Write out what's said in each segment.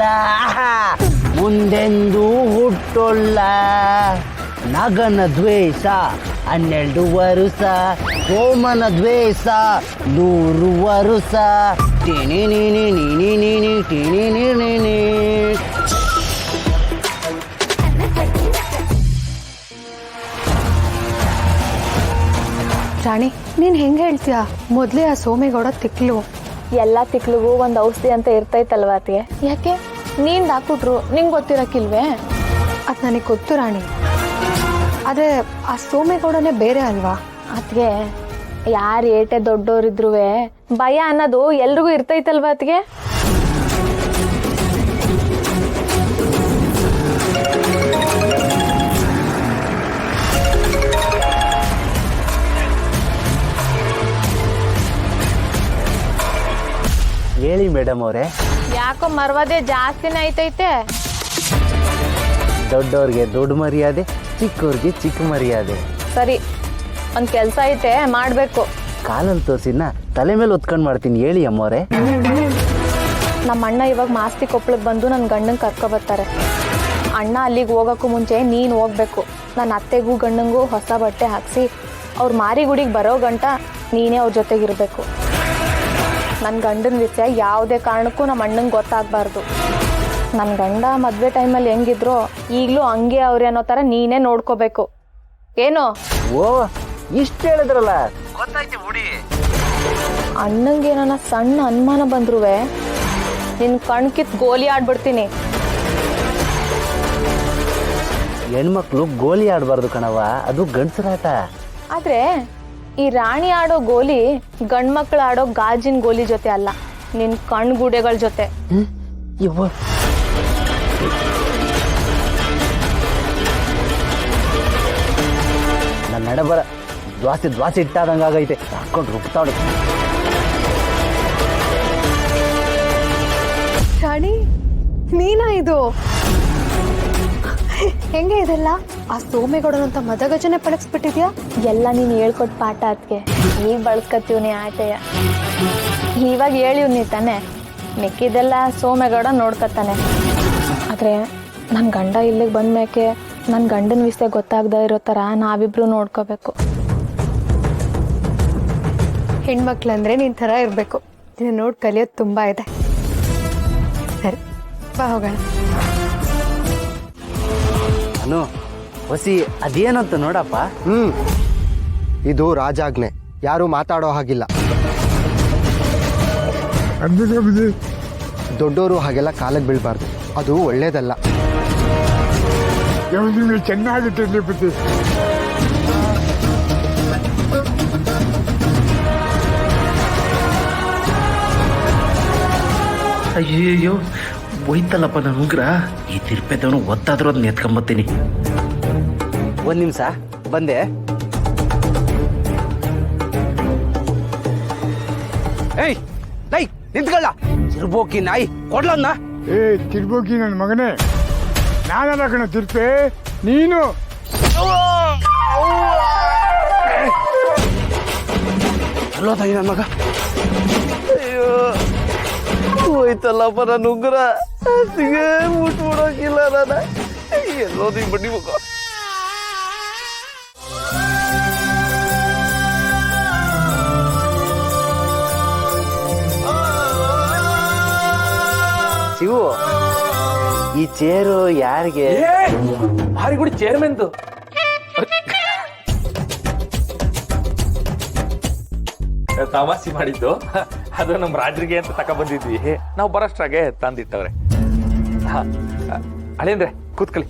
ಹುಟ್ಟೋಲ್ಲ ಮುಂದೆಂದೂ ಹುಟ್ಟೋಲ್ಲ ನಗನ ದ್ವೇಷ 12 ವರುಷ ಸೋಮನ ದ್ವೇಷ 100 ವರುಷ ಟಿನಿ ನೀನಿ ನೀನಿ ನೀನಿ ಟಿನಿ ನೀನಿ. ರಾಣಿ ನೀನ್ ಹೆಂಗೆ ಹೇಳ್ತೀಯ? ಮೊದ್ಲೇ ಆ ಸೋಮೇಗೌಡ ತಿಕ್ಲು. ಎಲ್ಲ ತಿಕ್ಲಿಗೂ ಒಂದು ಔಷಧಿ ಅಂತ ಇರ್ತೈತಲ್ವಾ ಅತಿಗೆ? ಯಾಕೆ ನೀನ್ ಹಾಕ್ಬಿಟ್ರು ನಿಂಗೆ ಗೊತ್ತಿರಕ್ಕಿಲ್ವೇ? ಅದು ನನಗೆ ಗೊತ್ತು ರಾಣಿ, ಆದರೆ ಆ ಸೋಮೇಗೌಡನೇ ಬೇರೆ ಅಲ್ವಾ? ಅತ್ಗೆ ಯಾರು ಏಟೆ ದೊಡ್ಡೋರಿದ್ರು ಭಯ ಅನ್ನೋದು ಎಲ್ರಿಗೂ ಇರ್ತೈತಲ್ವಾ ಅತ್ಗೆ? ಹೇಳಿ ಮೇಡಮ್ ಅವರೇ. ಯಾಕೋ ಮರ್ವಾದೆ ಜಾಸ್ತಿನೇ ಐತೈತೆ. ದೊಡ್ಡವ್ರಿಗೆ ದೊಡ್ಡ ಮರ್ಯಾದೆ, ಚಿಕ್ಕವ್ರಿಗೆ ಚಿಕ್ಕ ಮರ್ಯಾದೆ. ಸರಿ, ಒಂದು ಕೆಲಸ ಐತೆ ಮಾಡಬೇಕು. ಕಾಲಲ್ಲಿ ತೋರಿಸಿನ ತಲೆ ಮೇಲೆ ಹೊತ್ಕೊಂಡು ಮಾಡ್ತೀನಿ. ಹೇಳಿ ಅಮ್ಮವ್ರೆ. ನಮ್ಮ ಅಣ್ಣ ಇವಾಗ ಮಾಸ್ತಿ ಕೊಪ್ಪಳಕ್ಕೆ ಬಂದು ನನ್ನ ಗಂಡನ ಕರ್ಕೊಬರ್ತಾರೆ. ಅಣ್ಣ ಅಲ್ಲಿಗೆ ಹೋಗೋಕ್ಕೂ ಮುಂಚೆ ನೀನು ಹೋಗ್ಬೇಕು. ನನ್ನ ಅತ್ತೆಗೂ ಗಂಡಂಗೂ ಹೊಸ ಬಟ್ಟೆ ಹಾಕಿಸಿ ಅವ್ರ ಮಾರಿಗುಡಿಗೆ ಬರೋ ಗಂಟ ನೀನೇ ಅವ್ರ ಜೊತೆಗಿರಬೇಕು. ನನ್ನ ಗಂಡನ ವಿಷಯ ಯಾವುದೇ ಕಾರಣಕ್ಕೂ ನಮ್ಮ ಅಣ್ಣಂಗೆ ಗೊತ್ತಾಗಬಾರ್ದು. ನನ್ನ ಗಂಡ ಮದುವೆ ಟೈಮಲ್ಲಿ ಹೆಂಗಿದ್ರು ಈಗಲೂ ಹಂಗೆ ಅವ್ರೆ ಅನ್ನೋ ಥರ ನೀನೇ ನೋಡ್ಕೋಬೇಕು. ಏನು? ಓ, ಇಷ್ಟು ಹೇಳಿದ್ರಲ್ಲ, ಗೊತ್ತಾಯ್ತು ಬಿಡಿ. ಅಣ್ಣಂಗೆ ಏನಾನ ಸಣ್ಣ ಅನುಮಾನ ಬಂದ್ರೂ ನಿನ್ನ ಕಣ್ಕಿತ್ ಗೋಲಿ ಆಡ್ಬಿಡ್ತೀನಿ. ಹೆಣ್ಮಕ್ಳು ಗೋಲಿ ಆಡಬಾರ್ದು ಕಣವ, ಅದು ಗಂಡಸರಾಟ. ಆದ್ರೆ ಈ ರಾಣಿ ಆಡೋ ಗೋಲಿ ಗಂಡ್ಮಕ್ಳು ಆಡೋ ಗಾಜಿನ ಗೋಲಿ ಜೊತೆ ಅಲ್ಲ, ನಿನ್ ಕಣ್ಗುಡೆಗಳ ಜೊತೆ. ನನ್ನ ನಡಬರ ದ್ವಾಸೆ ಇಟ್ಟಾದಂಗಾಗೈತೆ. ಹಾಕೊಂಡು ರುಬ್ತಾವಳಿ. ರಾಣಿ ನೀನಾ ಇದು? ಹೆಂಗೆ ಇದೆಲ್ಲ? ಆ ಸೋಮೇಗೌಡನಂತ ಮದಗಜನೆ ಪಳಗಿಸ್ಬಿಟ್ಟಿದ್ಯಾ? ಎಲ್ಲ ನೀನು ಹೇಳ್ಕೊಟ್ ಪಾಠ ಅದಕ್ಕೆ ಈಗ ಬಳಸ್ಕತ್ತೀವಿ ಆಟೆಯ. ಇವಾಗ ಹೇಳಿವ್ನಿ ತಾನೆ, ಮಿಕ್ಕಿದೆಲ್ಲ ಸೋಮೇಗೌಡ ನೋಡ್ಕತ್ತಾನೆ. ಆದರೆ ನನ್ನ ಗಂಡ ಇಲ್ಲಿಗೆ ಬಂದ್ಮೇಕೆ ನನ್ನ ಗಂಡನ ವಿಷಯ ಗೊತ್ತಾಗದೇ ಇರೋ ಥರ ನಾವಿಬ್ರು ನೋಡ್ಕೋಬೇಕು. ಹೆಣ್ಮಕ್ಳಂದ್ರೆ ನಿನ್ ಥರ ಇರಬೇಕು. ಇದನ್ನ ನೋಡಿ ಕಲಿಯೋದು ತುಂಬ ಇದೆ. ಸರಿ ಬಾ ಹೋಗೋಣ. ಅನು ಹೊಸಿ ಅದೇನಂತ ನೋಡಪ್ಪ. ಇದು ರಾಜಾಜ್ಞೆ, ಯಾರು ಮಾತಾಡೋ ಹಾಗಿಲ್ಲ. ದೊಡ್ಡವರು ಹಾಗೆಲ್ಲ ಕಾಲಕ್ಕೆ ಬೀಳ್ಬಾರ್ದು, ಅದು ಒಳ್ಳೇದಲ್ಲ. ಚೆನ್ನಾಗಿತ್ತು. ಅಯ್ಯಯ್ಯೋ ಹೋಯ್ತಲ್ಲಪ್ಪ ನನ್ನ ಉಗ್ರ. ಈ ತಿರ್ಪೆದವನು ಒತ್ತಾದ್ರೂ ಅದನ್ನ ಎತ್ಕೊಂಬತ್ತೀನಿ. ಒಂದ್ ನಿಮಿಷ ಬಂದೆ. ಏಯ್ ನೈ ನಿಂತ್ಕೊಳ್ಳ. ತಿರ್ಬೋಕಿ ನಾಯಿ ಕೊಡ್ಲನ್ನ. ತಿರ್ಬೋಕಿ ನನ್ನ ಮಗನೇ, ನಾನಲ್ಲ ಕಣ ತಿರ್ಪೆ, ನೀನು. ಚಲೋ ತಾಯಿ ನನ್ನ ಮಗ. ಅಯ್ಯೋ ಹೋಯ್ತಲ್ಲಪ್ಪ ನನ್ನ ಉಗ್ರ. ಸಿಗೇ ಮುಟ್ಬಿಡೋಕಿಲ್ಲ ನಾನು. ಎಲ್ಲೋದಿ ಬಡ್ಡಿ ಮಗ. ಶಿವು, ಈ ಚೇರು ಯಾರಿಗೆ? ಮಾರಿಗುಡಿ ಚೇರ್ಮನ್ದು. ತಮಾಷೆ ಮಾಡಿದ್ದು ಅದು ನಮ್ಮ ರಾಜರಿಗೆ ಅಂತ ತಕ ಬಂದಿದ್ವಿ. ನಾವು ಬರೋಷ್ಟ್ರಾಗೆ ತಂದಿಟ್ಟವ್ರೆ. ಅಳೇಂದ್ರೆ ಕೂತ್ಕಲಿ.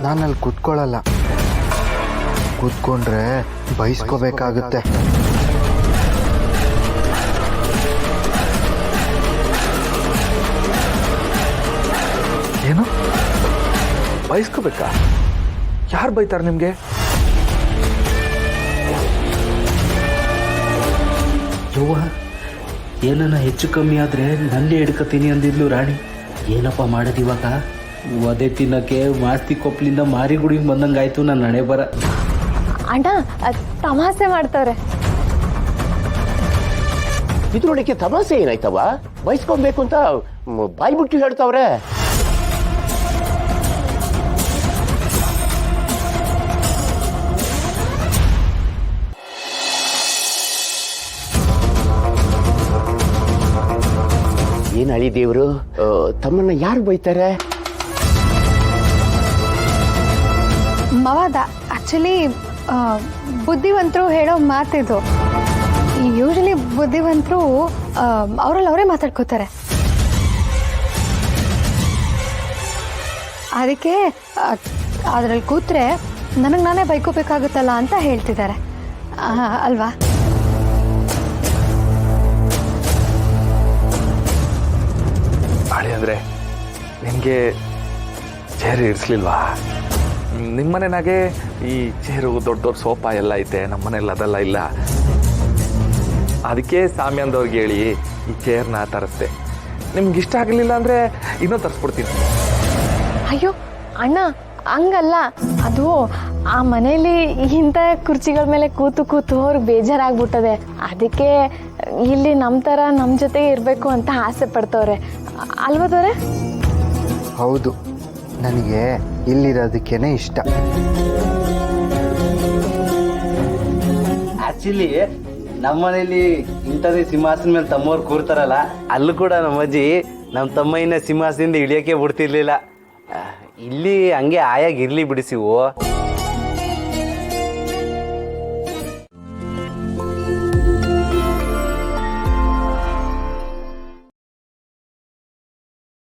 ನಾನಲ್ಲಿ ಕೂತ್ಕೊಳ್ಳಲ್ಲ. ಕೂತ್ಕೊಂಡ್ರೆ ಬಯಸ್ಕೋಬೇಕಾಗುತ್ತೆ. ಏನು ಬಯಸ್ಕೋಬೇಕಾ? ಯಾರು ಬೈತಾರೆ ನಿಮ್ಗೆ? ಯವ್ವ, ಏನನ್ನ ಹೆಚ್ಚು ಕಮ್ಮಿ ಆದ್ರೆ ನನ್ನೇ ಹಿಡ್ಕತೀನಿ ಅಂದಿದ್ಲು ರಾಣಿ. ಏನಪ್ಪ ಮಾಡೋದು ಇವಾಗ? ಒದೆ ತಿನ್ನಕ್ಕೆ ಮಾಸ್ತಿ ಕೊಪ್ಪಲಿಂದ ಮಾರಿಗುಡಿಗೆ ಬಂದಂಗಾಯ್ತು ನನ್ನ ಹಣೆ ಬರ. ಅಣ್ಣ ತಮಾಷೆ ಮಾಡ್ತವ್ರೆ. ಇದ್ರೊಳಗೆ ತಮಾಷೆ ಏನಾಯ್ತವ? ಬಯಸ್ಕೊಬೇಕು ಅಂತ ಬಾಯಿ ಬಿಟ್ಟು ಹೇಳ್ತಾವ್ರೆ. ಏನ್ ಅಳಿ ದೇವ್ರು, ತಮ್ಮನ್ನ ಯಾರು ಬೈತಾರೆ? ಮವಾದ ಆಕ್ಚುಲಿ ಬುದ್ಧಿವಂತರು ಹೇಳೋ ಮಾತಿದು. ಯೂಶಲಿ ಬುದ್ಧಿವಂತರು ಅವರಲ್ಲಿ ಅವರೇ ಮಾತಾಡ್ಕೋತಾರೆ. ಅದಕ್ಕೆ ಅದರಲ್ಲಿ ಕೂತ್ರೆ ನನಗೆ ನಾನೇ ಬೈಕೋಬೇಕಾಗುತ್ತಲ್ಲ ಅಂತ ಹೇಳ್ತಿದ್ದಾರೆ ಅಲ್ವಾ? ಬಾಳಿ ಅಂದರೆ ನಿನಗೆ ಚೇರ್ ಇರಿಸ್ಲಿಲ್ವಾ? ನಿಮ್ಮನೆನಾಗೆ ಈ ಚೇರು ದೊಡ್ಡ ದೊಡ್ಡ ಸೋಫಾ ಎಲ್ಲ ಐತೆ, ನಮ್ಮ ಮನೇಲಿ ಅದೆಲ್ಲ ಇಲ್ಲ. ಅದಕ್ಕೆ ಸಾಮ್ಯಂದವ್ರಿಗೆ ಹೇಳಿ ಈ ಚೇರ್ನ ತರಿಸ್ದೆ. ನಿಮ್ಗೆ ಇಷ್ಟ ಆಗಲಿಲ್ಲ ಅಂದರೆ ಇನ್ನೂ ತರಿಸ್ಬಿಡ್ತೀನಿ. ಅಯ್ಯೋ ಅಣ್ಣ ಹಂಗಲ್ಲ, ಅದು ಆ ಮನೇಲಿ ಇಂಥ ಕುರ್ಚಿಗಳ ಮೇಲೆ ಕೂತು ಕೂತು ಅವ್ರಿಗೆ ಬೇಜಾರಾಗ್ಬಿಟ್ಟದೆ. ಅದಕ್ಕೆ ಇಲ್ಲಿ ನಮ್ಮ ಥರ ನಮ್ಮ ಜೊತೆಗೆ ಇರಬೇಕು ಅಂತ ಆಸೆ ಪಡ್ತವ್ರೆ ಅಲ್ವದವ್ರೆ? ಹೌದು, ನನಗೆ ಇಲ್ಲಿರೋದಕ್ಕೇನೆ ಇಷ್ಟ. ಆಕ್ಚುಲಿ ನಮ್ಮನೇಲಿ ಇಂಥದೇ ಸಿಂಹಾಸನ ಮೇಲೆ ತಮ್ಮವ್ರು ಕೂರ್ತಾರಲ್ಲ, ಅಲ್ಲೂ ಕೂಡ ನಮ್ಮಜ್ಜಿ ನಮ್ಮ ತಮ್ಮಯ್ಯನ ಸಿಂಹಾಸನದಿಂದ ಇಳಿಯೋಕೆ ಬಿಡ್ತಿರ್ಲಿಲ್ಲ. ಇಲ್ಲಿ ಹಂಗೆ ಆಯಾಗಿರ್ಲಿ ಬಿಡಿಸಿವು.